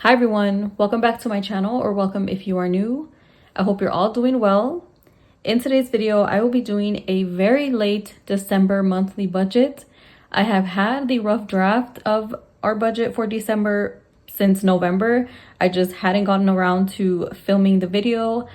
Hi everyone, welcome back to my channel, or welcome if you are new. I hope you're all doing well. In today's video, I will be doing a very late December monthly budget. I have had the rough draft of our budget for December since November. I just hadn't gotten around to filming the video.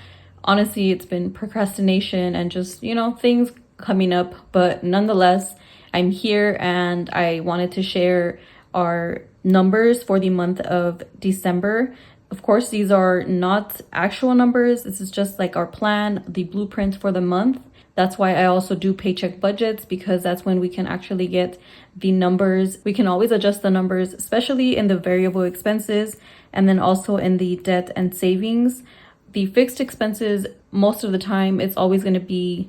Honestly, it's been procrastination and just, things coming up, but nonetheless, I'm here and I wanted to share our numbers for the month of December. Of course, these are not actual numbers. This is just like our plan, the blueprint for the month. That's why I also do paycheck budgets, because that's when we can actually get the numbers. We can always adjust the numbers, especially in the variable expenses and then also in the debt and savings. The fixed expenses, most of the time, it's always going to be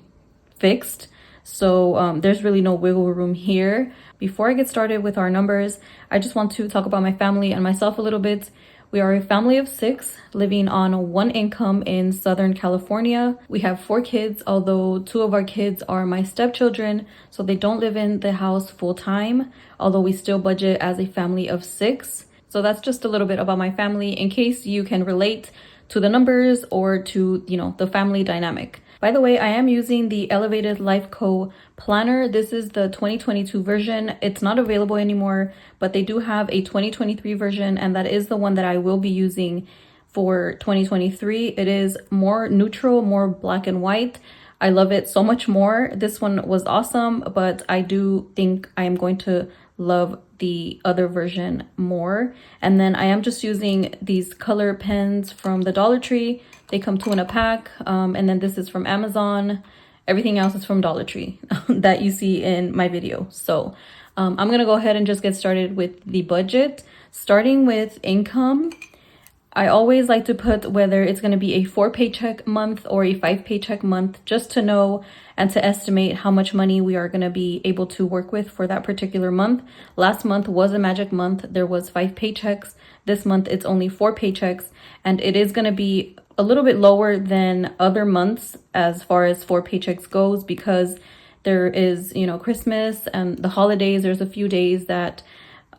fixed. So there's really no wiggle room here. Before I get started with our numbers, I just want to talk about my family and myself a little bit. We are a family of 6 living on one income in Southern California. We have 4 kids, although 2 of our kids are my stepchildren, so they don't live in the house full time, although we still budget as a family of 6. So that's just a little bit about my family in case you can relate to the numbers or to, the family dynamic. By the way, I am using the Elevated Life Co. planner. This is the 2022 version. It's not available anymore, but they do have a 2023 version, and that is the one that I will be using for 2023. It is more neutral, more black and white. I love it so much more. This one was awesome, but I do think I am going to love the other version more. And then I am just using these color pens from the Dollar Tree. They come 2 in a pack, and then this is from Amazon. Everything else is from Dollar Tree that you see in my video. So I'm gonna go ahead and just get started with the budget. Starting with income, I always like to put whether it's going to be a 4 paycheck month or a 5 paycheck month, just to know and to estimate how much money we are going to be able to work with for that particular month. Last month was a magic month. There was 5 paychecks. This month it's only 4 paychecks, and it is going to be a little bit lower than other months as far as 4 paychecks goes, because there is, Christmas and the holidays. There's a few days that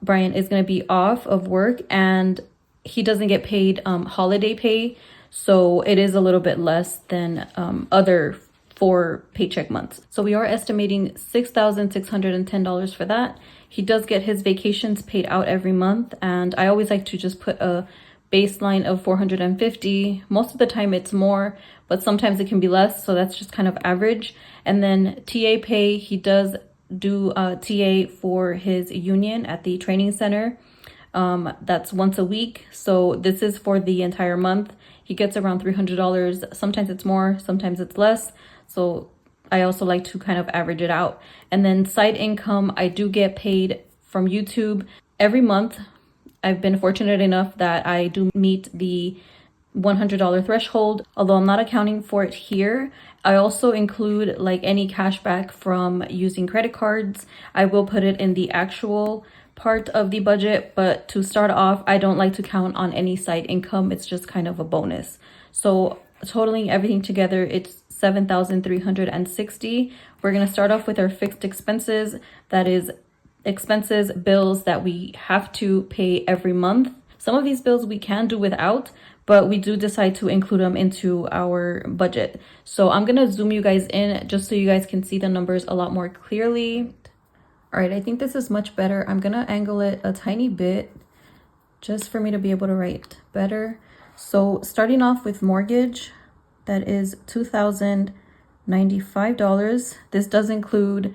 Brian is going to be off of work, and he doesn't get paid holiday pay, so it is a little bit less than other 4 paycheck months. So we are estimating $6,610 for that. He does get his vacations paid out every month, and I always like to just put a baseline of $450. Most of the time it's more, but sometimes it can be less, so that's just kind of average. And then TA pay, he does do TA for his union at the training center. That's once a week, so this is for the entire month. He gets around $300. Sometimes it's more, sometimes it's less, so I also like to kind of average it out. And then side income, I do get paid from YouTube every month. I've been fortunate enough that I do meet the $100 threshold, although I'm not accounting for it here. I also include like any cash back from using credit cards. I will put it in the actual part of the budget, but to start off, I don't like to count on any side income. It's just kind of a bonus. So totaling everything together, it's $7,360. We're going to start off with our fixed expenses. That is expenses, bills that we have to pay every month. Some of these bills we can do without, but we do decide to include them into our budget. So I'm going to zoom you guys in just so you guys can see the numbers a lot more clearly. All right, I think this is much better. I'm gonna angle it a tiny bit just for me to be able to write better. So starting off with mortgage, that is $2,095. This does include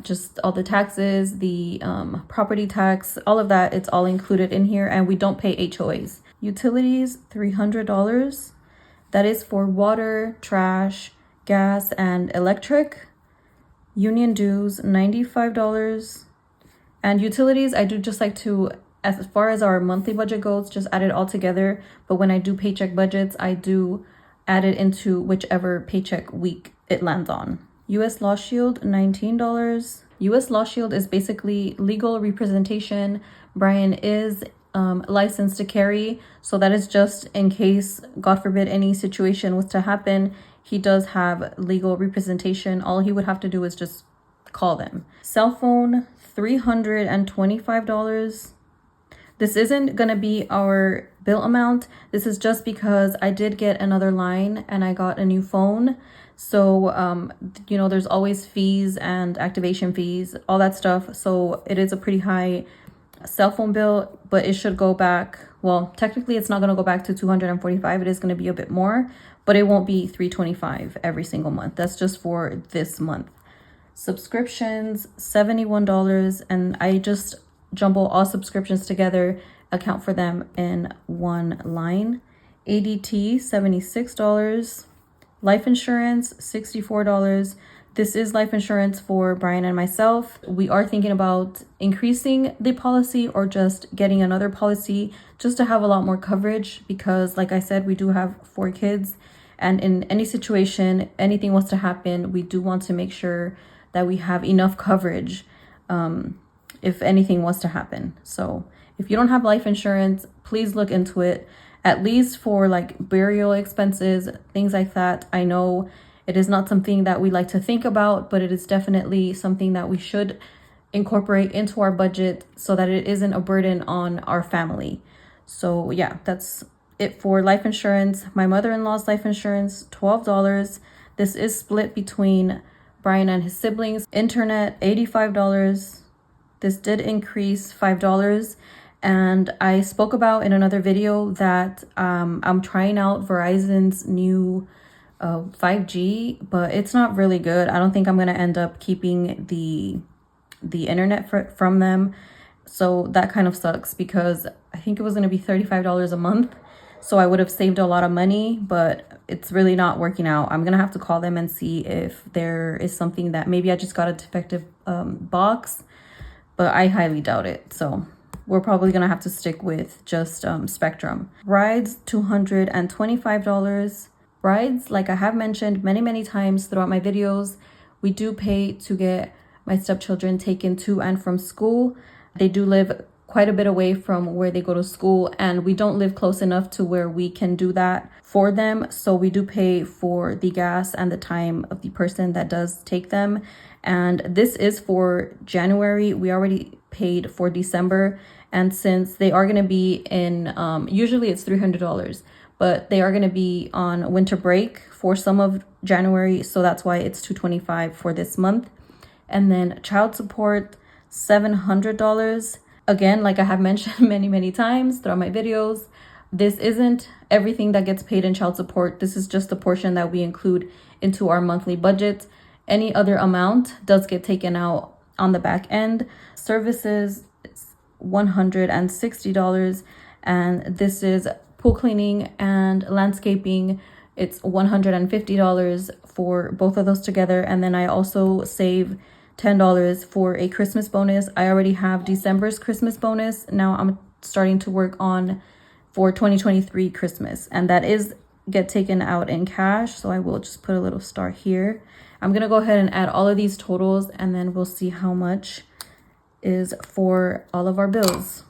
just all the taxes, the property tax, all of that. It's all included in here, and we don't pay HOAs. Utilities, $300. That is for water, trash, gas, and electric. Union dues, $95. And utilities, I do just like to, as far as our monthly budget goes, just add it all together. But when I do paycheck budgets, I do add it into whichever paycheck week it lands on. US Law Shield, $19. US Law Shield is basically legal representation. Brian is licensed to carry, so that is just in case, God forbid, any situation was to happen. He does have legal representation. All he would have to do is just call them. Cell phone, $325. This isn't gonna be our bill amount. This is just because I did get another line and I got a new phone. So, you know, there's always fees and activation fees, all that stuff. So it is a pretty high cell phone bill, but it should go back. Well, technically it's not going to go back to 245. It is going to be a bit more, but it won't be 325 every single month. That's just for this month. Subscriptions, $71, and I just jumble all subscriptions together, account for them in one line. ADT, $76. Life insurance, $64. This is life insurance for Brian and myself. We are thinking about increasing the policy or just getting another policy just to have a lot more coverage because, like I said, we do have 4 kids. And in any situation, anything was to happen, we do want to make sure that we have enough coverage if anything was to happen. So if you don't have life insurance, please look into it, at least for like burial expenses, things like that. I know it is not something that we like to think about, but it is definitely something that we should incorporate into our budget so that it isn't a burden on our family. So yeah, that's it for life insurance. My mother-in-law's life insurance, $12. This is split between Brian and his siblings. Internet, $85. This did increase $5. And I spoke about in another video that I'm trying out Verizon's new 5G, but it's not really good. I don't think I'm going to end up keeping the internet from them. So that kind of sucks because I think it was going to be $35 a month. So I would have saved a lot of money, but it's really not working out. I'm going to have to call them and see if there is something that maybe I just got a defective box, but I highly doubt it. So we're probably going to have to stick with just Spectrum. Rides, $225. Rides, like I have mentioned many times throughout my videos, we do pay to get my stepchildren taken to and from school. They do live quite a bit away from where they go to school, and we don't live close enough to where we can do that for them. So we do pay for the gas and the time of the person that does take them. And this is for January. We already paid for December. And since they are going to be in, usually it's $300, but they are going to be on winter break for some of January. So that's why it's $225 for this month. And then child support, $700. Again, like I have mentioned many times throughout my videos, this isn't everything that gets paid in child support. This is just the portion that we include into our monthly budget. Any other amount does get taken out on the back end. Services, $160, and this is pool cleaning and landscaping. It's $150 for both of those together. And then I also save $10 for a Christmas bonus. I already have December's Christmas bonus. Now I'm starting to work on for 2023 Christmas, and that is get taken out in cash. So I will just put a little star here. I'm going to go ahead and add all of these totals, and then we'll see how much is for all of our bills.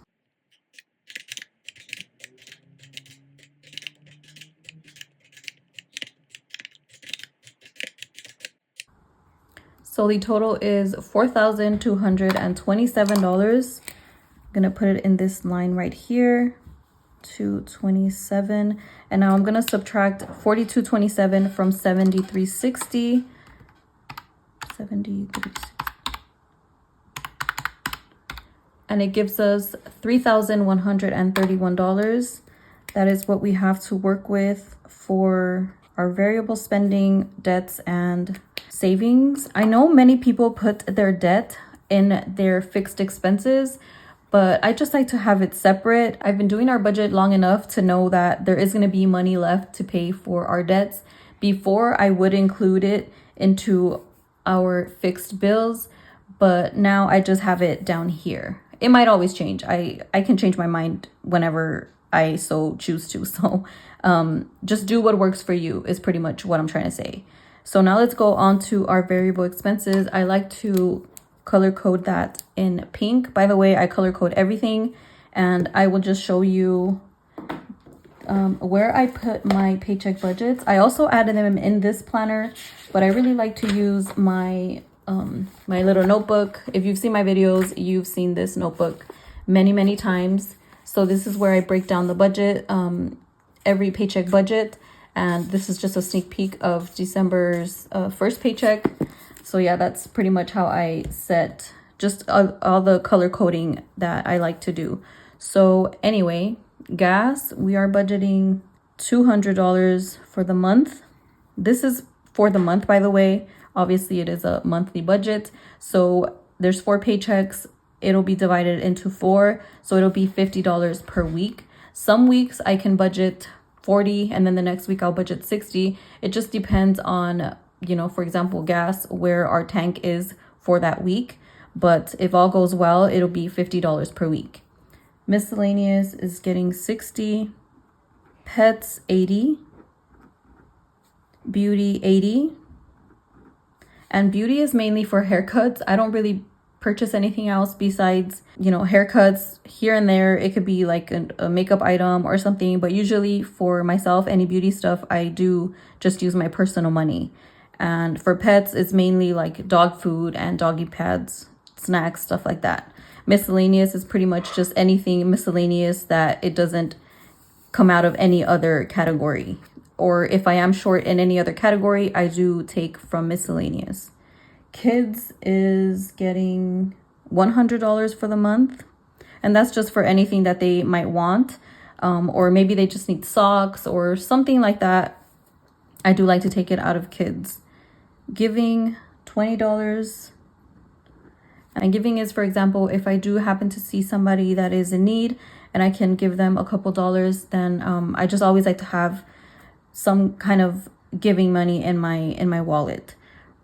So the total is $4,227. I'm gonna put it in this line right here, 227. And now I'm gonna subtract 4227 from 7360. 7360. And it gives us $3,131. That is what we have to work with for our variable spending, debts, and savings. I know many people put their debt in their fixed expenses, but I just like to have it separate. I've been doing our budget long enough to know that there is going to be money left to pay for our debts. Before, I would include it into our fixed bills, but now I just have it down here. It might always change. I can change my mind whenever I so choose to. So just do what works for you is pretty much what I'm trying to say. So now let's go on to our variable expenses. I like to color code that in pink. By the way, I color code everything, and I will just show you where I put my paycheck budgets. I also added them in this planner, but I really like to use my my little notebook. If you've seen my videos, you've seen this notebook many times. So this is where I break down the budget, every paycheck budget. And this is just a sneak peek of December's first paycheck. So yeah, that's pretty much how I set just all the color coding that I like to do. So anyway, gas, we are budgeting $200 for the month. This is for the month, by the way. Obviously, it is a monthly budget. So there's 4 paychecks. It'll be divided into 4. So it'll be $50 per week. Some weeks I can budget 40 and then the next week I'll budget 60. It just depends on, you know, for example, gas, where our tank is for that week. But if all goes well, it'll be $50 per week. Miscellaneous is getting 60. Pets, 80. Beauty, 80. And beauty is mainly for haircuts. I don't really purchase anything else besides, you know, haircuts here and there. It could be like a makeup item or something, but usually for myself, any beauty stuff, I do just use my personal money. And for pets, it's mainly like dog food and doggy pads, snacks, stuff like that. Miscellaneous is pretty much just anything miscellaneous that it doesn't come out of any other category. Or if I am short in any other category, I do take from miscellaneous. Kids is getting $100 for the month. And that's just for anything that they might want. Or maybe they just need socks or something like that. I do like to take it out of kids. Giving, $20. And giving is, for example, if I do happen to see somebody that is in need and I can give them a couple dollars, then I just always like to have some kind of giving money in my wallet.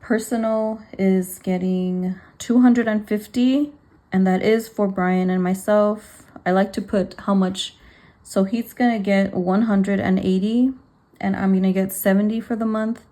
Personal is getting $250, and that is for Brian and myself. I like to put how much, so he's gonna get 180 and I'm gonna get 70 for the month.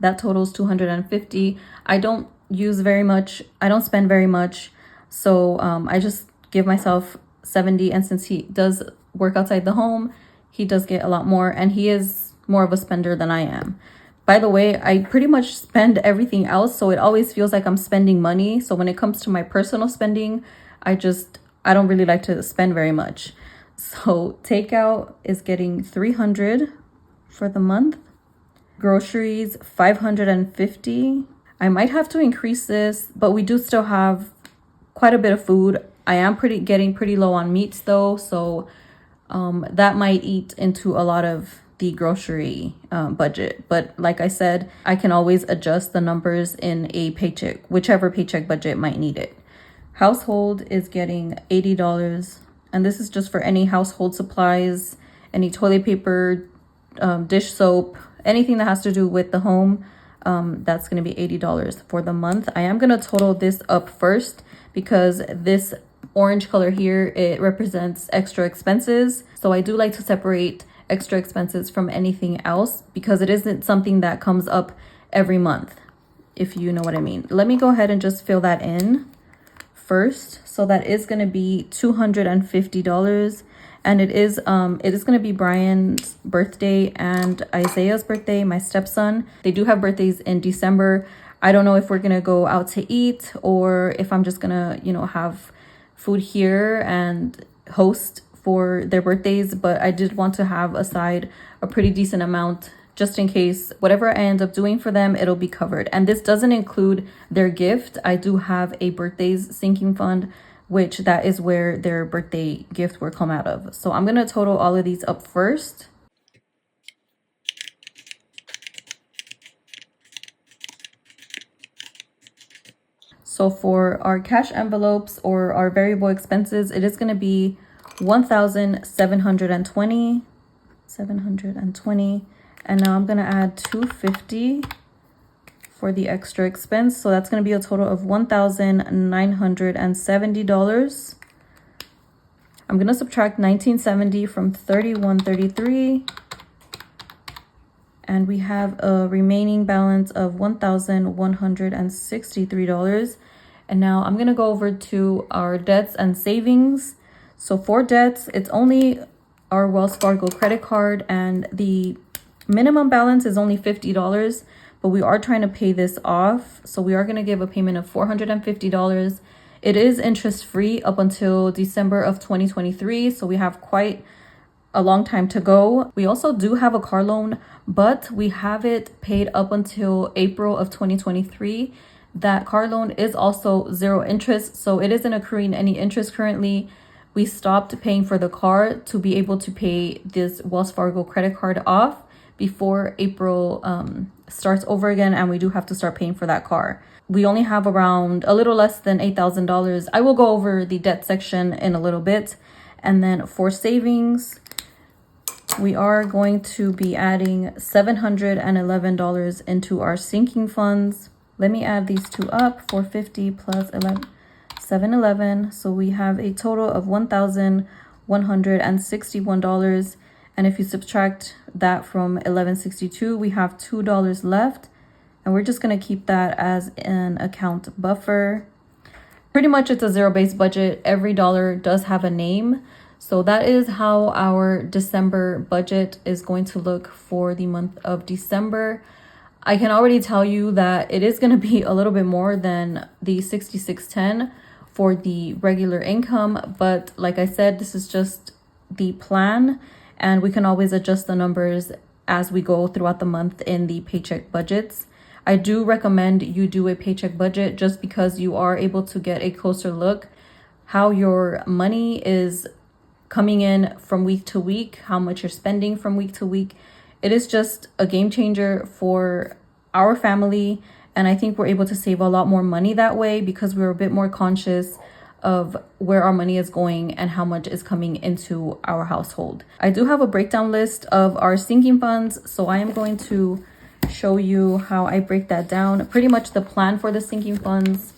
That totals 250. I don't use very much, I don't spend very much, so I just give myself 70. And since he does work outside the home, he does get a lot more, and he is more of a spender than I am. By the way, I pretty much spend everything else, so it always feels like I'm spending money. So when it comes to my personal spending, I don't really like to spend very much. So takeout is getting 300 for the month. Groceries, 550. I might have to increase this, but we do still have quite a bit of food. I am getting pretty low on meats though, so that might eat into a lot of the grocery budget. But like I said, I can always adjust the numbers in a paycheck, whichever paycheck budget might need it. Household is getting $80, and this is just for any household supplies, any toilet paper, dish soap, anything that has to do with the home. That's going to be $80 for the month. I am going to total this up first because this orange color here, it represents extra expenses. So I do like to separate extra expenses from anything else because it isn't something that comes up every month, if you know what I mean. Let me go ahead and just fill that in first. So that is going to be $250, and it is going to be Brian's birthday and Isaiah's birthday, my stepson. They do have birthdays in December. I don't know if we're going to go out to eat or if I'm just going to, you know, have food here and host for their birthdays, but I did want to have aside a pretty decent amount just in case whatever I end up doing for them, it'll be covered. And this doesn't include their gift. I do have a birthdays sinking fund, which that is where their birthday gift will come out of. So I'm going to total all of these up first. So for our cash envelopes or our variable expenses, it is going to be $1,720. And now I'm going to add $250 for the extra expense. So that's going to be a total of $1,970. I'm going to subtract $1,970 from $3,133. And we have a remaining balance of $1,163. And now I'm going to go over to our debts and savings. So for debts, it's only our Wells Fargo credit card, and the minimum balance is only $50, but we are trying to pay this off. So we are going to give a payment of $450. It is interest free up until December of 2023, so we have quite a long time to go. We also do have a car loan, but we have it paid up until April of 2023. That car loan is also zero interest, so it isn't accruing any interest currently. We stopped paying for the car to be able to pay this Wells Fargo credit card off before April starts over again, and we do have to start paying for that car. We only have around a little less than $8,000. I will go over the debt section in a little bit. And then for savings, we are going to be adding $711 into our sinking funds. Let me add these two up, 450 plus 711. So we have a total of $1,161. And if you subtract that from 1162, we have $2 left. And we're just going to keep that as an account buffer. Pretty much it's a zero-based budget. Every dollar does have a name. So that is how our December budget is going to look for the month of December. I can already tell you that it is going to be a little bit more than the 6610 for the regular income. But like I said, this is just the plan, and we can always adjust the numbers as we go throughout the month in the paycheck budgets. I do recommend you do a paycheck budget just because you are able to get a closer look how your money is coming in from week to week, how much you're spending from week to week. It is just a game changer for our family, and I think we're able to save a lot more money that way because we're a bit more conscious of where our money is going and how much is coming into our household. I do have a breakdown list of our sinking funds, so I am going to show you how I break that down. Pretty much the plan for the sinking funds.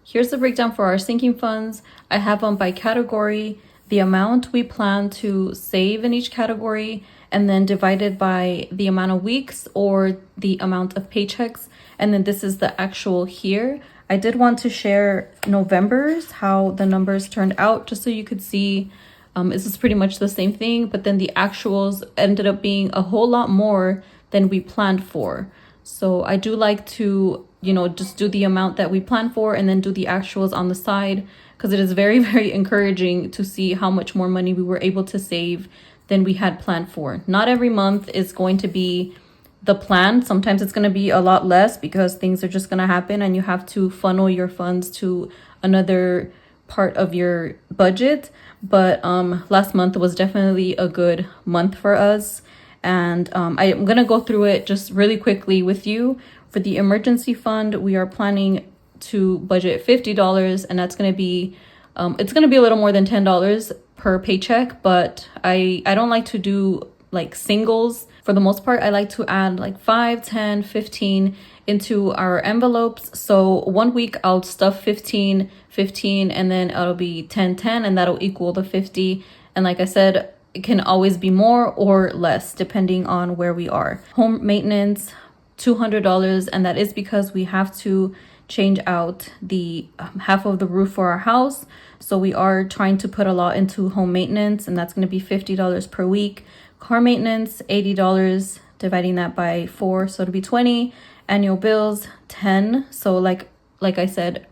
Here's the breakdown for our sinking funds. I have them by category, the amount we plan to save in each category, and then divided by the amount of weeks or the amount of paychecks. And then this is the actual here. I did want to share November's, how the numbers turned out, just so you could see this is pretty much the same thing, but then the actuals ended up being a whole lot more than we planned for. So I do like to, just do the amount that we planned for and then do the actuals on the side, because it is very, very encouraging to see how much more money we were able to save than we had planned for. Not every month is going to be the plan. Sometimes it's going to be a lot less because things are just going to happen and you have to funnel your funds to another part of your budget. But last month was definitely a good month for us. And I'm going to go through it just really quickly with you. For the emergency fund, we are planning to budget $50, and that's going to be, it's going to be a little more than $10 per paycheck, but I don't like to do like singles. For the most part, I like to add like 5, 10, 15 into our envelopes. So 1 week I'll stuff 15, 15, and then it'll be 10, 10, and that'll equal the 50. And like I said, it can always be more or less depending on where we are. Home maintenance, $200, and that is because we have to change out the half of the roof for our house. So we are trying to put a lot into home maintenance, and that's going to be $50 per week. Car maintenance, $80, dividing that by 4, so it'll be 20. Annual bills, 10. So like I said,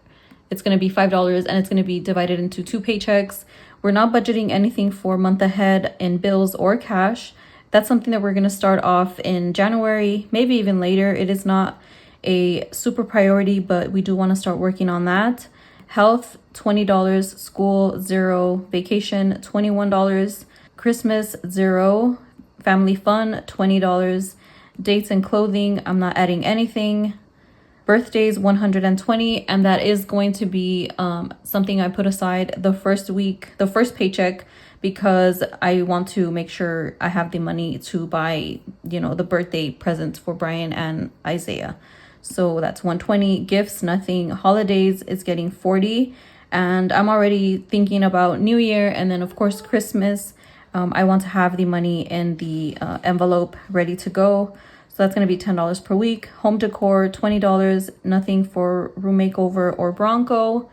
it's going to be $5, and it's going to be divided into 2 paychecks. We're not budgeting anything for month ahead in bills or cash. That's something that we're going to start off in January, maybe even later. It is not a super priority, but we do want to start working on that. Health, $20. School, 0. Vacation, $21. Christmas, 0. Family fun, $20. Dates and clothing, I'm not adding anything. Birthdays, $120, and that is going to be something I put aside the first week, the first paycheck, because I want to make sure I have the money to buy, the birthday presents for Brian and Isaiah. So that's $120. Gifts, nothing. Holidays is getting $40, and I'm already thinking about New Year, and then of course Christmas. I want to have the money in the envelope ready to go. So that's going to be $10 per week. Home decor, $20. Nothing for room makeover or Bronco.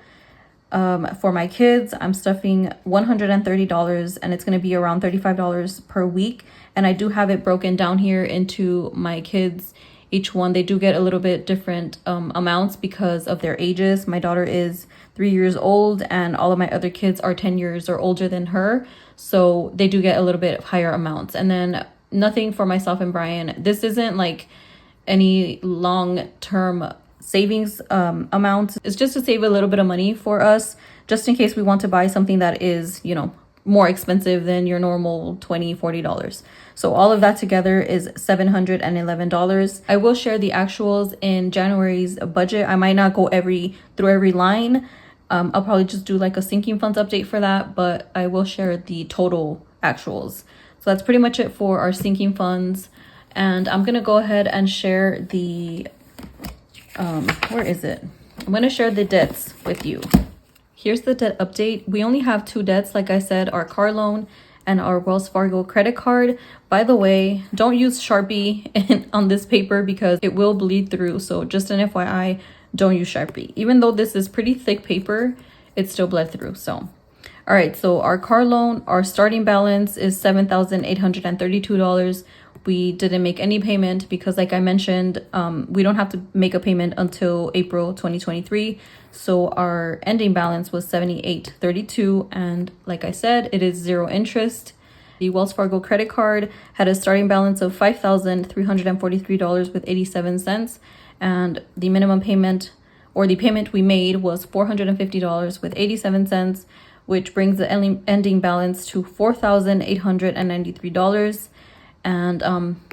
For my kids, I'm stuffing $130, and it's going to be around $35 per week. And I do have it broken down here into my kids' each one. They do get a little bit different amounts because of their ages. My daughter is 3 years old and all of my other kids are 10 years or older than her. So they do get a little bit higher amounts. And then nothing for myself and Brian. This isn't like any long-term savings amount. It's just to save a little bit of money for us, just in case we want to buy something that is, you know, more expensive than your normal $20-$40. So all of that together is $711. I will share the actuals in January's budget. I might not go through every line. I'll probably just do like a sinking funds update for that, but I will share the total actuals. So that's pretty much it for our sinking funds. And I'm gonna go ahead and share the where is it? I'm gonna share the debts with you. Here's the debt update. We only have 2 debts, like I said, our car loan and our Wells Fargo credit card. By the way, don't use Sharpie on this paper because it will bleed through. So just an FYI, don't use Sharpie. Even though this is pretty thick paper, it still bled through. So, all right, so our car loan, our starting balance is $7,832. We didn't make any payment because, like I mentioned, we don't have to make a payment until April 2023. So our ending balance was $7,832, and like I said, it is 0 interest. The Wells Fargo credit card had a starting balance of $5,343 with 87 cents, and the minimum payment, or the payment we made, was $450 with 87 cents, which brings the ending balance to $4,893. And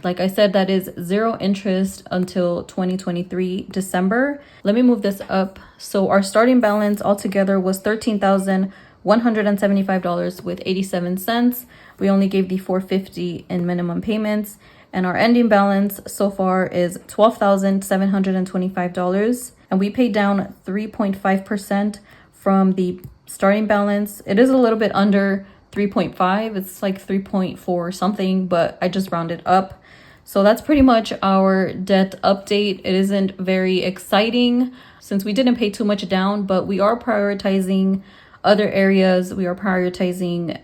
like I said, that is 0 interest until 2023 December. Let me move this up. So our starting balance altogether was $13,175 with 87 cents. We only gave the $450 in minimum payments. And our ending balance so far is $12,725. And we paid down 3.5% from the starting balance. It is a little bit under 3.5. It's like 3.4 something, but I just rounded up. So that's pretty much our debt update. It isn't very exciting since we didn't pay too much down, but we are prioritizing other areas. We are prioritizing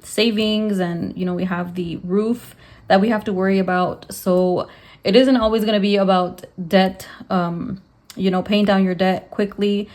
savings, and you know, we have the roof that we have to worry about. So it isn't always going to be about debt, you know, paying down your debt quickly.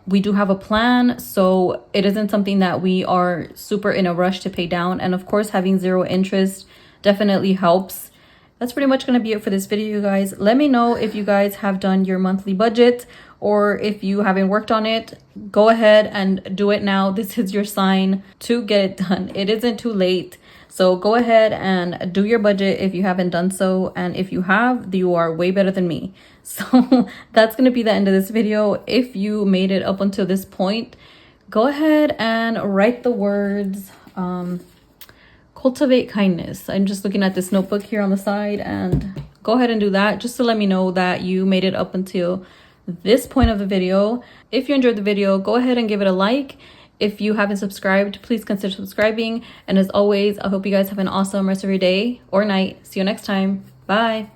We do have a plan, so it isn't something that we are super in a rush to pay down. And of course, having 0 interest definitely helps. That's pretty much going to be it for this video, you guys. Let me know if you guys have done your monthly budget, or if you haven't worked on it. Go ahead and do it now. This is your sign to get it done. It isn't too late. So go ahead and do your budget if you haven't done so. And if you have, you are way better than me. So that's going to be the end of this video. If you made it up until this point, go ahead and write the words cultivate kindness. I'm just looking at this notebook here on the side, and go ahead and do that just to let me know that you made it up until this point of the video. If you enjoyed the video, go ahead and give it a like. If you haven't subscribed, please consider subscribing. And as always, I hope you guys have an awesome rest of your day or night. See you next time. Bye.